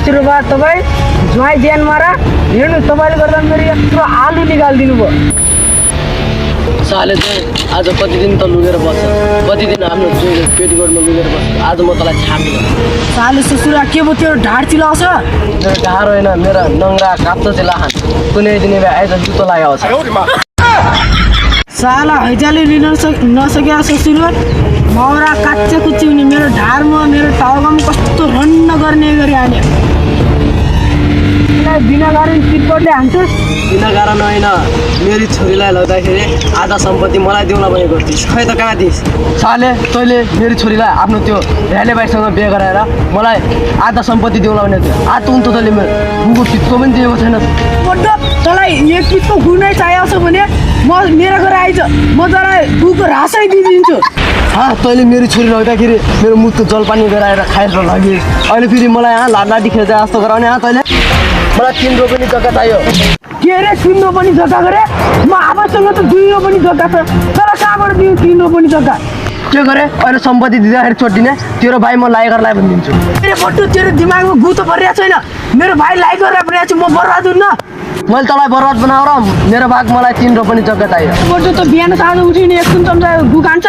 आशीर्वाद तपाईँ ज्वाइँ ज्यान मारा हेर्नु तपाईँले गर्दा मेरो यत्रो आलु निकालिदिनु भयो साले चाहिँ आज कति दिन त लुगेर बस्छ कति दिन हाम्रो पेटीकोटमा लुगेर बस्छ आज म तँलाई छापिन साले ससुरा के भयो त्यो ढाड चिलाउँछ मेरो ढाड होइन मेरो नङ्ग्रा काप्चो चाहिँ लाहान कुनै दिन आइज जुत्तो लाग्यो साला हैजाले लिन नसकेका ससुर मौरा काच्चे कुच्ची हुने मेरो ढाडमा मेरो टाउकोमा कस्तो रन्न गर्ने गरी हाल्यो बिना कारण चिटपटले हान्छस् बिना कारण होइन मेरी छोरीलाई लग्दाखेरि आधा सम्पत्ति मलाई देउला भनेको थिइस् खै त कहाँ दिइस् साले तैँले मेरी छोरीलाई आफ्नो त्यो भ्याले भाइसँग बिहे गराएर मलाई आधा सम्पत्ति देउला भनेको थियो आज त तैँले मेरो गुगु पित्तो पनि दिएको छैन तँलाई एक पित्तो गुनै चाहिएको छ भने म मेरो घर आइज म तँलाई गुको रासै दिइदिन्छु तैँले मेरो छोरी लग्दाखेरि मेरो मुखको जलपानी गराएर खाएर लगे अहिले फेरि मलाई लाडी खेल्छ जस्तो गराउने तैँले मलाई 3 रोपनी जग्गा चाहियो के अरे 3 रोपनी जग्गा गरे म आफूसँग त 2 रोपनी जग्गा छ तर कहाँबाट दिउँ 3 रोपनी जग्गा के गरे अहिले सम्पत्ति दिँदाखेरि छोडिदिने तेरो भाइ म लाइ गरेर भनिदिन्छु तेरो बट्टु तेरो दिमागमा गुतो परिरहेको छैन मेरो भाइ लाइ गरेर परिरहेको छु म बर्बाद हुन्न मैले तँलाई बर्बाद बनाएर मेरो भाग मलाई 3 रोपनी जग्गा चाहियो बट्टु त बिहान साँझ उठिने 1 कुन चम्चा दुकान छ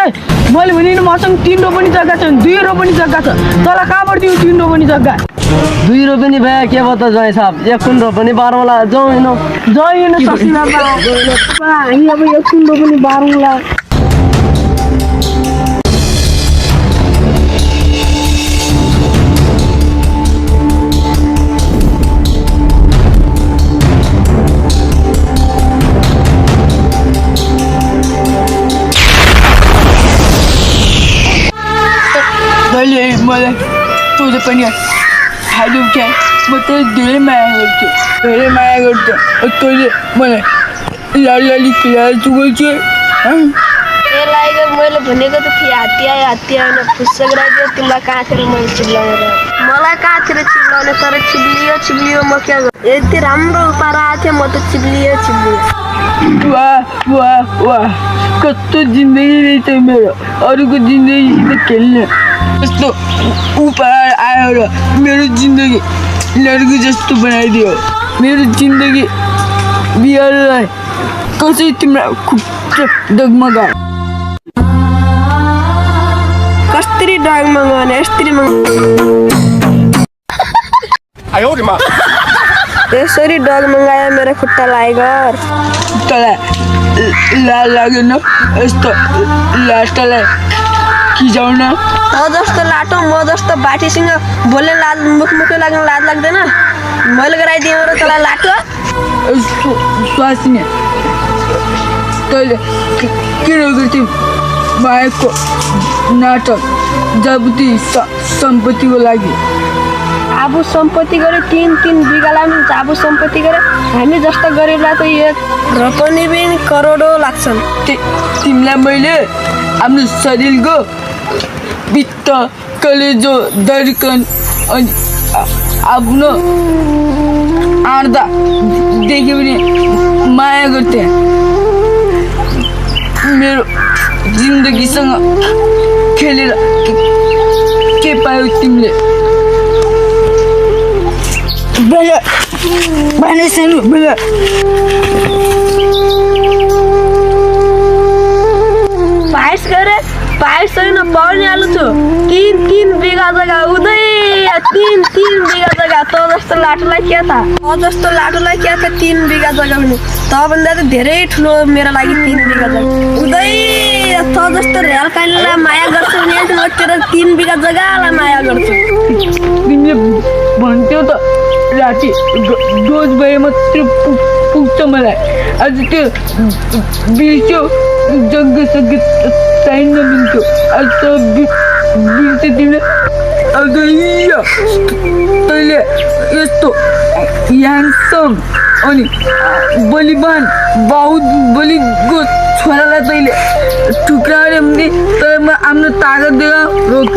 मैले भने मसँग 3 रोपनी जग्गा छ 2 रोपनी जग्गा छ तँलाई कहाँबाट दिउँ 3 रोपनी जग्गा 2 रोपनी भए के भयो त जय साहब 1 कुन रोपनी बारौँला जाउँ जइन सकिँदा हामी अब 1 कुन रोपनी बारौँला मलाई तँले पनि खाइदिउँ क्या म तँलाई धेरै माया गर्छु तैँले मलाई लाली खिलाएर चुगाउँछु मैले भनेको त थिएँ हात्ती आएन खुस्सा गराइदियो तिमीलाई कहाँ थियो मैले चिप्लाउने मलाई कहाँ थियो चिप्लाउने तर चिप्लियो म क्या गर्छु यति राम्रो उपाय आएको थियो म त चिप्लियो वाह कस्तो जिन्दगी रहेछ मेरो अरूको जिन्दगीसित खेल्ने यस्तो उपाय आयो र मेरो जिन्दगी लड्को जस्तो बनाइदियो मेरो जिन्दगी बिहारलाई कसै तिम्रो खुट्टा डगमगायो कसरी डगमगाउने यसरी यसरी डगमगायो मेरो खुट्टा लागेर तँलाई लाज लागेन यस्तो लास्टलाई खिचाउन त जस्तो लाटो म जस्तो बाटीसँग बोल्ने लाज मुखै लाग्ने लाज लाग्दैन मैले गराइदिएँ र तँलाई लाटो स्वास्नी तैँले किन गर्थ्यौ मायाको नाटक जबुती सम्पत्तिको लागि आबु सम्पत्ति गऱ्यो 3 बिघा लाग्नु आबु सम्पत्ति गऱ्यो हामी जस्तो गरिबलाई त 1 रोपनी पनि करोडौँ लाग्छन् तिमीलाई मैले आफ्नो शरीरको पित्त कलेजो धड्कन अनि आफ्नो आँड्दा देख्यो भने माया गर्थे मेरो जिन्दगीसँग खेलेर के पायो तिमीले पाइस छैन पढ्ने हाल्नु छु 3 बिघा जग्गा उदै 3 बिघा जग्गा त जस्तो लाटोलाई के था 3 बिघा जग्गा पनि तभन्दा त धेरै ठुलो मेरो लागि 3 बिघा जग्गा उदै त जस्तो रेल कालीलाई माया गर्छु नि म तेरो 3 बिघा जग्गालाई माया गर्छु तिमीले भन्थ्यौ त राति डोज भए मात्र पुग्छ मलाई आज त्यो बिर्स्यो जग्गा चाहिन्न बिन्थ्यो आज त बिर्स्यो तिमीले तैँले यस्तो ह्यान्डसम अनि बलिवान बाहुबलीको छोरालाई तैँले ठुक्रायो भने तर म आफ्नो ताकत दिएर रोक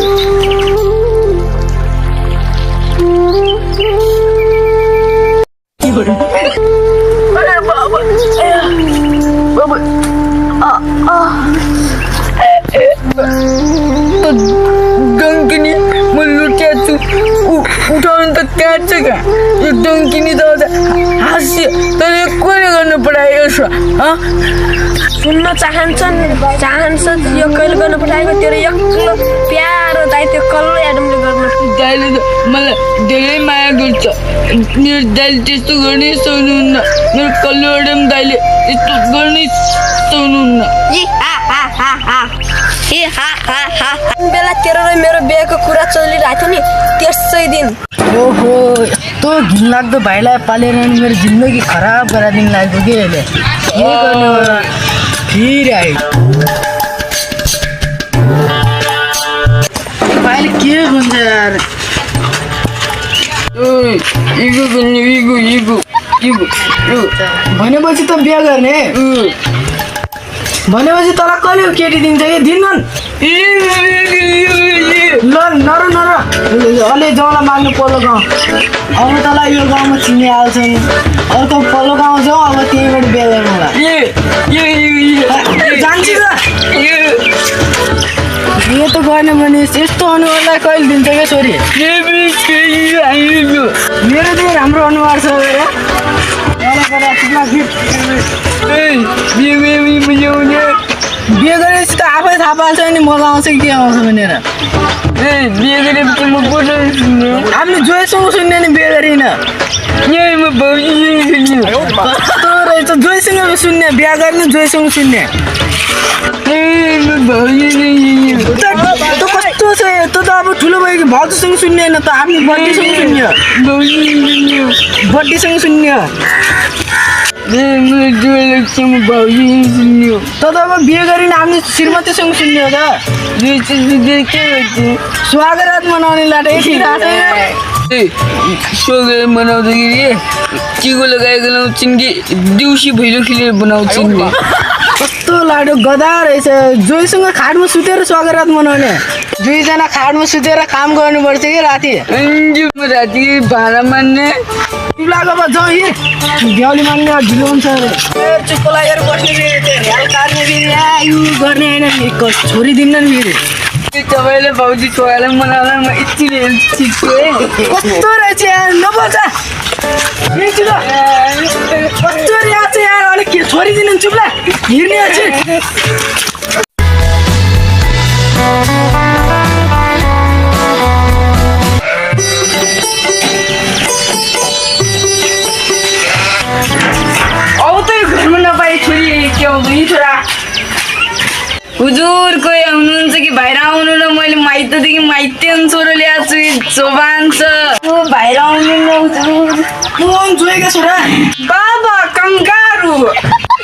डङ्किनी म लुट्या छु उठाउनु त काट्छ कहाँ यो डङ्किनी त हाँस्यो तर यो कसले गर्नु पठायो यसो सुन्न चाहन्छ यो कहिले गर्नु पठाएको तेरो एक्लो प्यारो दाइ त्यो कल्लो एडमले गर्नु दाइले त मलाई धेरै माया गर्छ मेरो दाइले त्यस्तो गर्नै सक्नुहुन्न मेरो कल्लो एडम दाइले त्यस्तो गर्नै सक्नुहुन्न बेला तेरो र मेरो बिहेको कुरा चलिरहेको थियो नि त्यसै दिन ओहो यस्तो घिनलाग्दो भाइलाई पालेर नि मेरो जिन्दगी खराब गराइदिनु लागेको के अहिले के गर्नु होला फेरि आयो भाइले के भन्छ यार भनेपछि त बिहा गर्ने भनेपछि तँलाई कहिले केटी दिन्छ कि दिन्न ल नर अलि जाउँला माग्नु पल्लो गाउँ अब तँलाई यो गाउँमा चिनिहाल्छन् अर्को पल्लो गाउँ जाउँ अब त्यहीँबाट बिहा गर्नुलाई जान्छ यो त गर्ने भने यस्तो अनुहारलाई कहिले दिन्छ क्या छोरी मेरो चाहिँ राम्रो अनुहार छ बिहे गरेपछि त आफै थाहा पाल्छ नि मजा आउँछ कि के आउँछ भनेर बिहे गरेपछि म हामीले जोइसँग सुन्ने नि बिहे गरिन कस्तो रहेछ जोइसँग सुन्ने बिहा गर्ने जोइसँग सुन्ने कस्तो छ त अब ठुलो भयो कि भाउजूसँग सुन्ने होइन त आफ्नो बड्डीसँग सुन्ने बड्डीसँग सुन्ने त अब बिहे गरिन हामीले श्रीमतीसँग सुन्ने हो त स्वागत मनाउने लाटे स्वागत मनाउँदाखेरि टिको लगाएको लाउँछन् कि देउसी भैलो खेलेर बनाउँछन् नि कस्तो लाडो गदा रहेछ जोइसँग खाटमा सुतेर स्वागत मनाउने दुईजना खाटमा सुतेर काम गर्नुपर्छ कि राति राति भाँडा मान्ने लागो जाउँ हि बेहुली मान्ने ढिलो हुन्छ चुप्पो लागेर बस्ने गर्ने होइन छोरी दिन्न नि फेरि तपाईँले भाउजू छोरालाई मनाउला म यति कस्तो रहेछ यार नबोल्छ कस्तो रहेछ यार अलिक छोरी दिनु चुप्ला हिँड्ने अब त घरमा नपाए छोरी के आउँछ नि छोरा हुजुर कोही आउनुहुन्छ कि भाइर आउनु न मैले माइतदेखि माइतेन छोरो ल्याएको छु जोबान छ भाइर आउनु न हुजुर जोएका छोरा बाबा कङ्गारु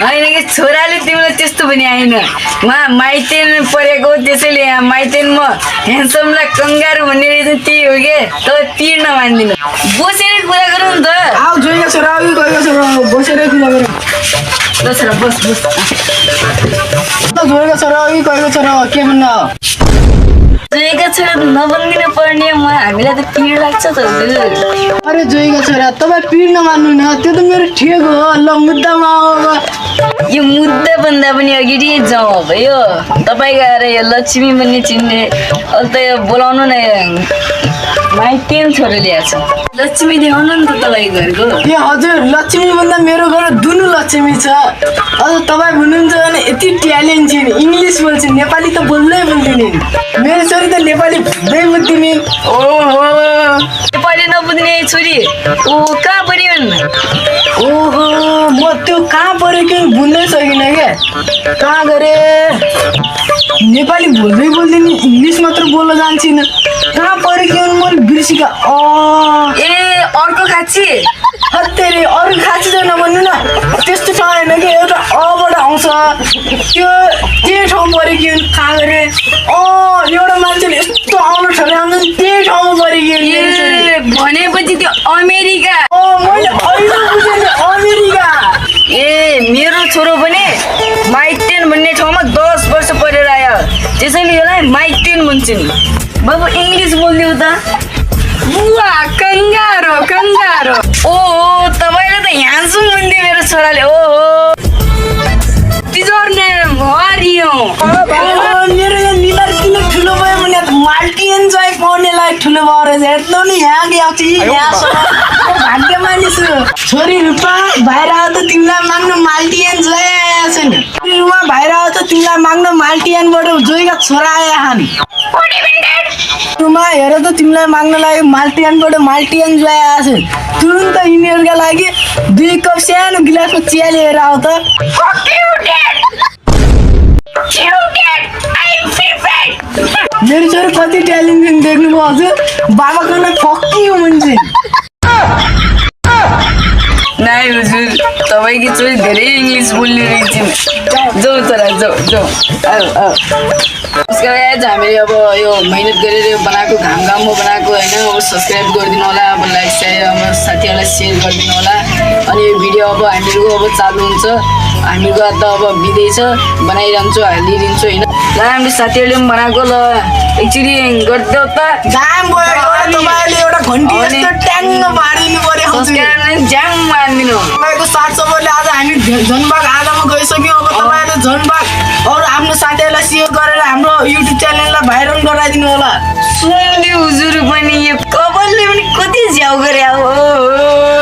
होइन कि छोराले तिमीलाई त्यस्तो पनि आएन उहाँ माइतेन परेको त्यसैले यहाँ माइतेन म ह्यान्डसमलाई कङ्गारु भन्ने रहेछ त्यही हो कि तपाईँ पिर नमान्दिनु बसेर कुरा गरौँ नि त आऊ जोएका छोरा आऊ गएका छोरा बसेर कुरा गरौँ ल छोरा बस जोएका छोरा आऊ गएका छोरा के भन्न जोएका छोरा त नबनिदिनु पर्ने म हामीलाई त पिर लाग्छ त हजुर अरे जोएका छोरा तपाईँ पिर नमान्नु न त्यो त मेरो ठेक हो ल मुद्दामा आऊ यो मुद्दा भन्दा पनि अगाडि जाउँ अब यो तपाईँ गएर यो लक्ष्मी भन्ने चिन्ने अहिले त यो बोलाउनु न माइतेन छोरो ल्याएको छ लक्ष्मी देखाउनु नि त तपाईँ घरको ए हजुर लक्ष्मी भन्दा मेरो घर दुनु लक्ष्मी छ अझ तपाईँ भन्नुहुन्छ भने यति ट्यालेन्ट छ नि इङ्ग्लिस बोल्छ नेपाली त बोल्दै बोल्दिनँ मेरो छोरी त नेपाली बुझ्दै बुझ्दिने ओहो नेपाली नबुझ्ने छोरी ऊ कहाँ पऱ्यो ओहो म त्यो कहाँ पऱ्यो कि बुझ्नै सकिनँ क्या कहाँ गरे नेपाली बोल्दै बोल्दिनँ इङ्ग्लिस मात्र बोल्न जान्थिनँ कहाँ पऱ्यो कि मैले बिर्सिका ए अर्को खाँची हत्तेरी अरू खाँची चाहिँ नभन्नु न त्यस्तो ठाउँ होइन कि एउटा अबाट आउँछ त्यो ठाउँ पऱ्यो कि कहाँ गरे एउटा मान्छेले यस्तो आउनु छोडेर आउँछ त्यही ठाउँमा पऱ्यो कि भनेपछि त्यो अमेरिका मैले अहिले बुझेँ नि अमेरिका ए मेरो छोरो पनि माइटेन भन्ने ठाउँमा 10 वर्ष पढेर आयो त्यसैले यसलाई माइटेन भन्छन् बाबु इङ्ग्लिस बोलिदिउ त बुवा कङ्गारो ओहो तपाईँले त ह्यान्डसम भन्दै मेरो छोराले ओहो तिजोर नेम हरियो मेरो यहाँ निधार किन ठुलो भयो भने माल्टी एन्जोय पाउनेलाई ठुलो भयो रहेछ यत्रो नि यहाँ ल्याउँछु यहाँसम्म भाग्यमानी छु छोरी रूपा बाहिर आउँदा तिमीलाई माग्नु माल्टियन जोया छैन रूपा बाहिर आउँदा तिमीलाई माग्नु माल्टियनबाट जोइका छोरा आए हान रुमा हेर त तिमीलाई माग्न लाग्यो माल्टियनबाट माल्टियन जोया छ तुरुन्त यिनीहरूका लागि 2 कप सानो गिलासको चिया लिएर आऊ त मेरो छोरो कति ट्यालेन्ट देख्नुभयो हजुर बाबाको नै फकियो मान्छे नाइ हुजुर तपाईँकी छोरी धेरै इङ्ग्लिस बोल्ने रहेछन् जाऊ तर जाऊ उसका आज हामीले अब यो मेहनत गरेर बनाएको घाममा बनाएको होइन अब सब्सक्राइब गरिदिनु होला अब लाइक सेयर अब साथीहरूलाई सेयर गरिदिनु होला अनि यो भिडियो अब हामीहरूको अब चालु हुन्छ हामीको त अब बिदै छ बनाइरहन्छु हालिदिन्छु होइन ल हाम्रो साथीहरूले पनि बनाएको ल एकचोटि गरिदेऊ त दाम भयो तपाईँले एउटा घन्टी जस्तो ट्याङ्ग मारिदिनु पर्यो सब्सक्राइब ज्याङ मारिदिनु तपाईँको साथ सबैले आज हामी झनबाग आधामा गइसक्यौँ अब तपाईँले झनबाग अरू आफ्नो साथीहरूलाई सेयर गरेर हाम्रो युट्युब च्यानललाई भाइरल गराइदिनु होला सुन्दै हुजुर पनि यो कपालले पनि कति झ्याउ गरे अब